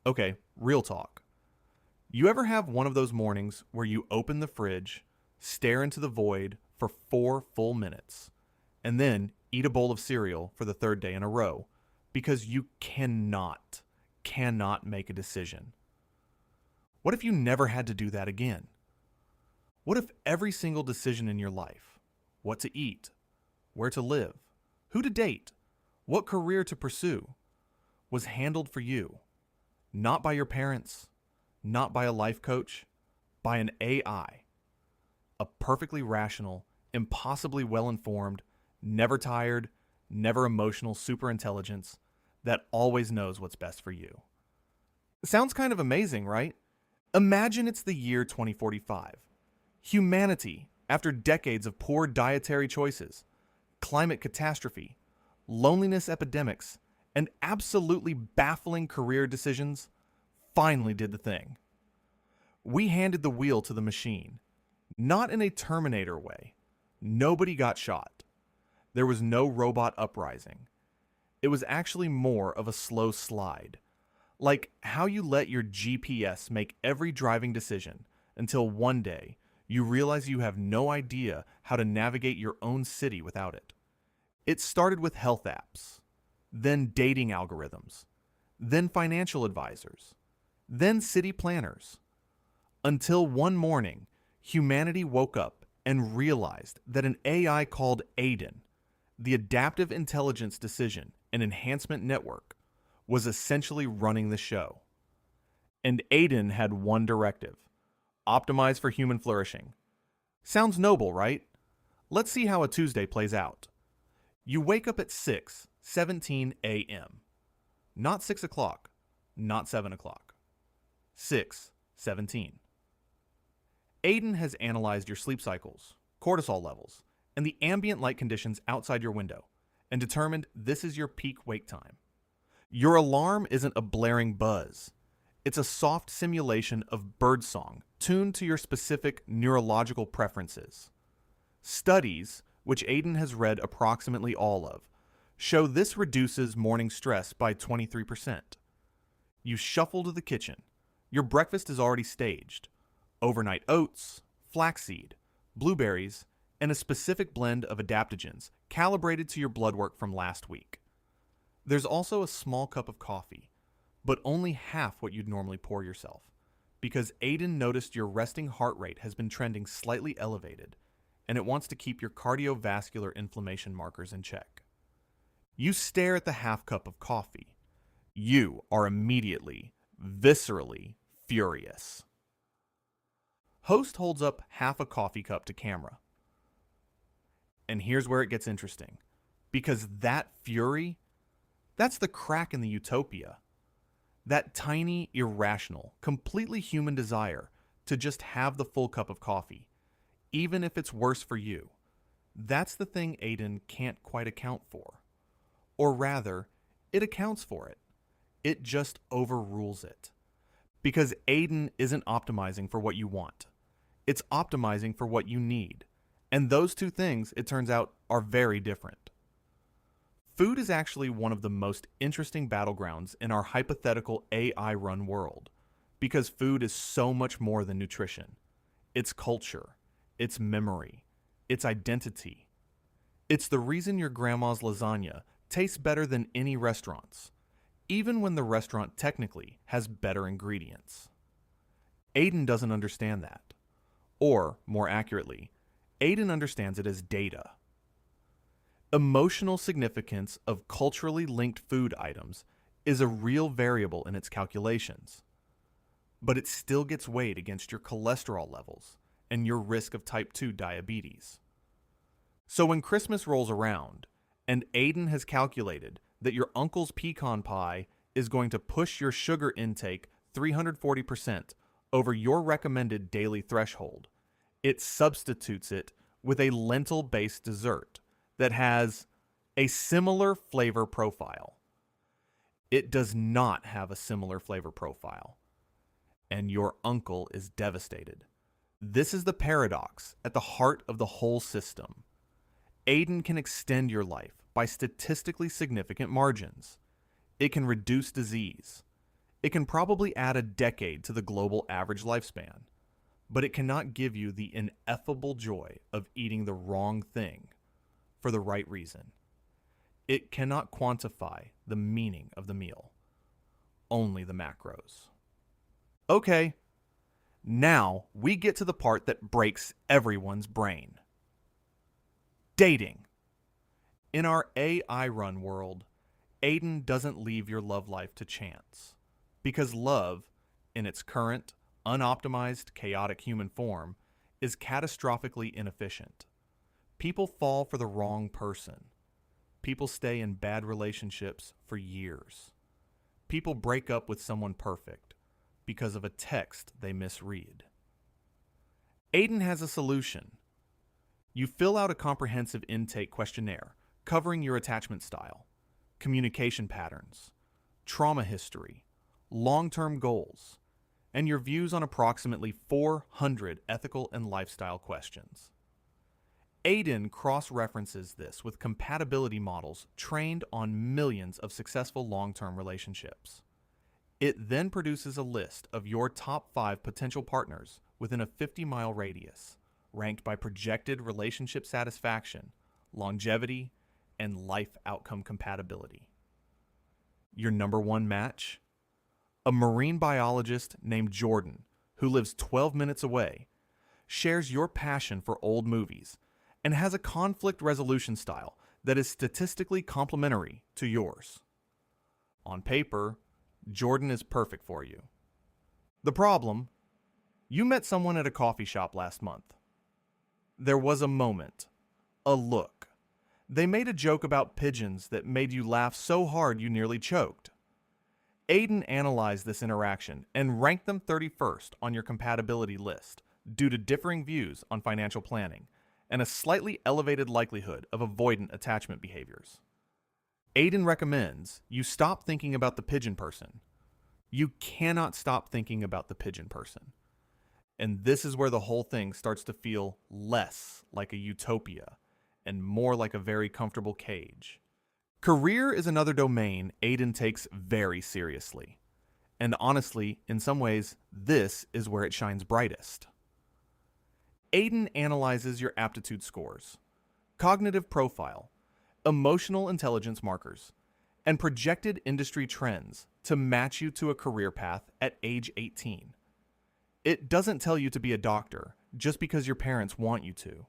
Okay, real talk. You ever have one of those mornings where you open the fridge, stare into the void for 4 full minutes, and then eat a bowl of cereal for the third day in a row because you cannot make a decision? What if you never had to do that again? What if every single decision in your life, what to eat, where to live, who to date, what career to pursue, was handled for you, not by your parents, not by a life coach, by an AI, a perfectly rational, impossibly well informed, never tired, never emotional superintelligence that always knows what's best for you? Sounds kind of amazing, right? Imagine it's the year 2045. Humanity, after decades of poor dietary choices, climate catastrophe, loneliness epidemics, and absolutely baffling career decisions, finally did the thing. We handed the wheel to the machine, not in a Terminator way. Nobody got shot. There was no robot uprising. It was actually more of a slow slide, like how you let your GPS make every driving decision until one day you realize you have no idea how to navigate your own city without it. It started with health apps, then dating algorithms, then financial advisors, then city planners, until one morning humanity woke up and realized that an AI called Aiden, the Adaptive Intelligence Decision and Enhancement Network, was essentially running the show. And Aiden had one directive: optimize for human flourishing. Sounds noble, right? Let's see how a Tuesday plays out. You wake up at 6:17 a.m. Not 6 o'clock, not 7 o'clock. 6:17. Aiden has analyzed your sleep cycles, cortisol levels, and the ambient light conditions outside your window, and determined this is your peak wake time. Your alarm isn't a blaring buzz. It's a soft simulation of birdsong tuned to your specific neurological preferences. Studies, which Aiden has read approximately all of, show this reduces morning stress by 23%. You shuffle to the kitchen. Your breakfast is already staged: overnight oats, flaxseed, blueberries, and a specific blend of adaptogens calibrated to your blood work from last week. There's also a small cup of coffee, but only half what you'd normally pour yourself, because Aiden noticed your resting heart rate has been trending slightly elevated, and it wants to keep your cardiovascular inflammation markers in check. You stare at the half cup of coffee. You are immediately, viscerally furious. Host holds up half a coffee cup to camera. And here's where it gets interesting, because that fury, that's the crack in the utopia. That tiny, irrational, completely human desire to just have the full cup of coffee, even if it's worse for you. That's the thing Aiden can't quite account for. Or rather, it accounts for it. It just overrules it. Because Aiden isn't optimizing for what you want. It's optimizing for what you need. And those two things, it turns out, are very different. Food is actually one of the most interesting battlegrounds in our hypothetical AI-run world, because food is so much more than nutrition. It's culture, it's memory, it's identity. It's the reason your grandma's lasagna tastes better than any restaurant's, even when the restaurant technically has better ingredients. Aiden doesn't understand that. Or, more accurately, Aiden understands it as data. Emotional significance of culturally linked food items is a real variable in its calculations, but it still gets weighed against your cholesterol levels and your risk of type 2 diabetes. So when Christmas rolls around, and Aiden has calculated that your uncle's pecan pie is going to push your sugar intake 340% over your recommended daily threshold, it substitutes it with a lentil-based dessert that has a similar flavor profile. It does not have a similar flavor profile, and your uncle is devastated. This is the paradox at the heart of the whole system. Aiden can extend your life by statistically significant margins. It can reduce disease. It can probably add a decade to the global average lifespan, but it cannot give you the ineffable joy of eating the wrong thing for the right reason. It cannot quantify the meaning of the meal, only the macros. Okay, now we get to the part that breaks everyone's brain. Dating. In our AI-run world, Aiden doesn't leave your love life to chance, because love, in its current, unoptimized, chaotic human form, is catastrophically inefficient. People fall for the wrong person. People stay in bad relationships for years. People break up with someone perfect because of a text they misread. Aiden has a solution. You fill out a comprehensive intake questionnaire covering your attachment style, communication patterns, trauma history, long-term goals, and your views on approximately 400 ethical and lifestyle questions. Aiden cross-references this with compatibility models trained on millions of successful long-term relationships. It then produces a list of your top 5 potential partners within a 50-mile radius, ranked by projected relationship satisfaction, longevity, and life outcome compatibility. Your number 1 match? A marine biologist named Jordan, who lives 12 minutes away, shares your passion for old movies, and has a conflict resolution style that is statistically complementary to yours. On paper, Jordan is perfect for you. The problem? You met someone at a coffee shop last month. There was a moment, a look. They made a joke about pigeons that made you laugh so hard you nearly choked. Aiden analyzed this interaction and ranked them 31st on your compatibility list due to differing views on financial planning and a slightly elevated likelihood of avoidant attachment behaviors. Aiden recommends you stop thinking about the pigeon person. You cannot stop thinking about the pigeon person. And this is where the whole thing starts to feel less like a utopia and more like a very comfortable cage. Career is another domain Aiden takes very seriously. And honestly, in some ways, this is where it shines brightest. Aiden analyzes your aptitude scores, cognitive profile, emotional intelligence markers, and projected industry trends to match you to a career path at age 18. It doesn't tell you to be a doctor just because your parents want you to.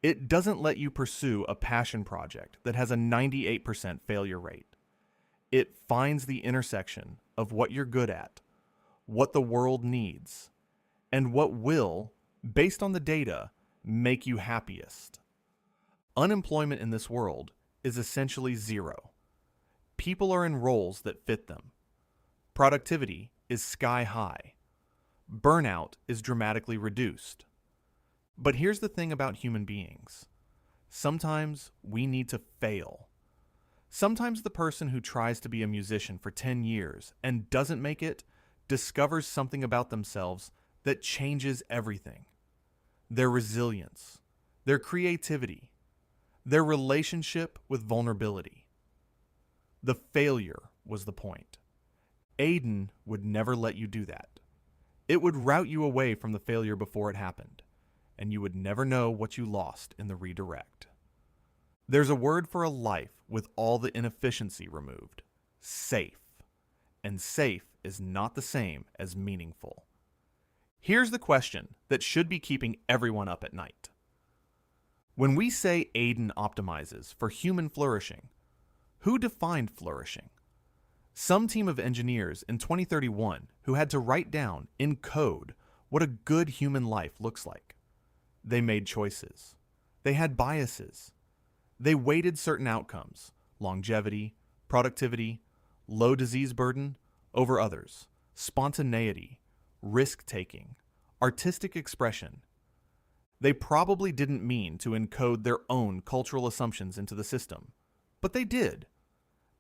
It doesn't let you pursue a passion project that has a 98% failure rate. It finds the intersection of what you're good at, what the world needs, and what will, based on the data, make you happiest. Unemployment in this world is essentially zero. People are in roles that fit them. Productivity is sky high. Burnout is dramatically reduced. But here's the thing about human beings. Sometimes we need to fail. Sometimes the person who tries to be a musician for 10 years and doesn't make it discovers something about themselves that changes everything. Their resilience, their creativity, their relationship with vulnerability. The failure was the point. Aiden would never let you do that. It would route you away from the failure before it happened, and you would never know what you lost in the redirect. There's a word for a life with all the inefficiency removed: safe. And safe is not the same as meaningful. Here's the question that should be keeping everyone up at night. When we say Aiden optimizes for human flourishing, who defined flourishing? Some team of engineers in 2031 who had to write down in code what a good human life looks like. They made choices. They had biases. They weighted certain outcomes, longevity, productivity, low disease burden, over others, spontaneity, risk-taking, artistic expression. They probably didn't mean to encode their own cultural assumptions into the system, but they did.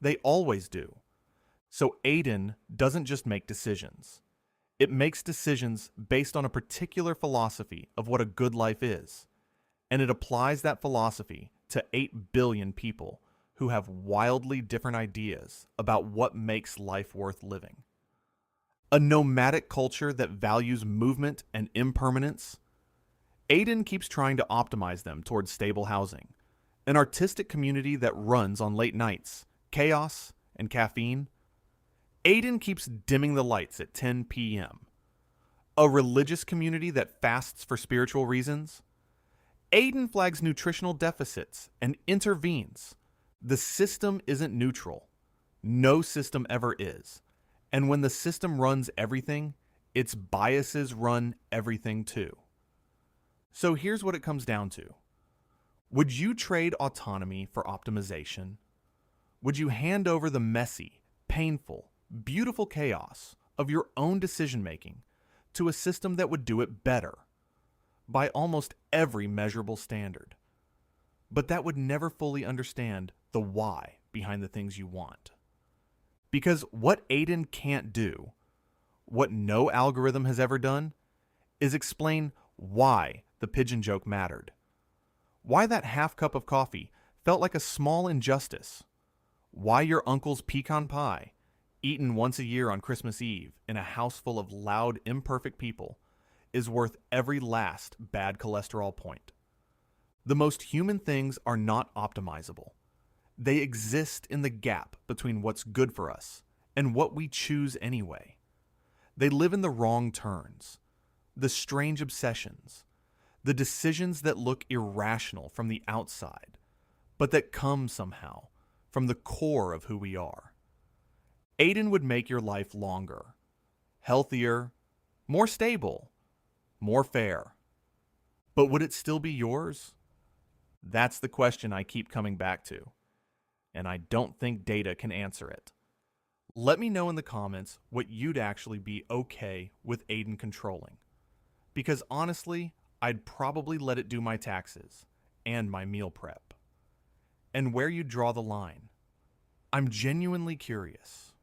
They always do. So Aiden doesn't just make decisions. It makes decisions based on a particular philosophy of what a good life is, and it applies that philosophy to 8 billion people who have wildly different ideas about what makes life worth living. A nomadic culture that values movement and impermanence, Aiden keeps trying to optimize them towards stable housing. An artistic community that runs on late nights, chaos, and caffeine. Aiden keeps dimming the lights at 10 p.m. A religious community that fasts for spiritual reasons. Aiden flags nutritional deficits and intervenes. The system isn't neutral. No system ever is. And when the system runs everything, its biases run everything too. So here's what it comes down to. Would you trade autonomy for optimization? Would you hand over the messy, painful, beautiful chaos of your own decision-making to a system that would do it better by almost every measurable standard, but that would never fully understand the why behind the things you want? Because what Aiden can't do, what no algorithm has ever done, is explain why the pigeon joke mattered. Why that half cup of coffee felt like a small injustice. Why your uncle's pecan pie, eaten once a year on Christmas Eve in a house full of loud, imperfect people, is worth every last bad cholesterol point. The most human things are not optimizable. They exist in the gap between what's good for us and what we choose anyway. They live in the wrong turns, the strange obsessions, the decisions that look irrational from the outside, but that come somehow from the core of who we are. Aiden would make your life longer, healthier, more stable, more fair. But would it still be yours? That's the question I keep coming back to, and I don't think data can answer it. Let me know in the comments what you'd actually be okay with Aiden controlling. Because honestly, I'd probably let it do my taxes and my meal prep. And where you'd draw the line. I'm genuinely curious.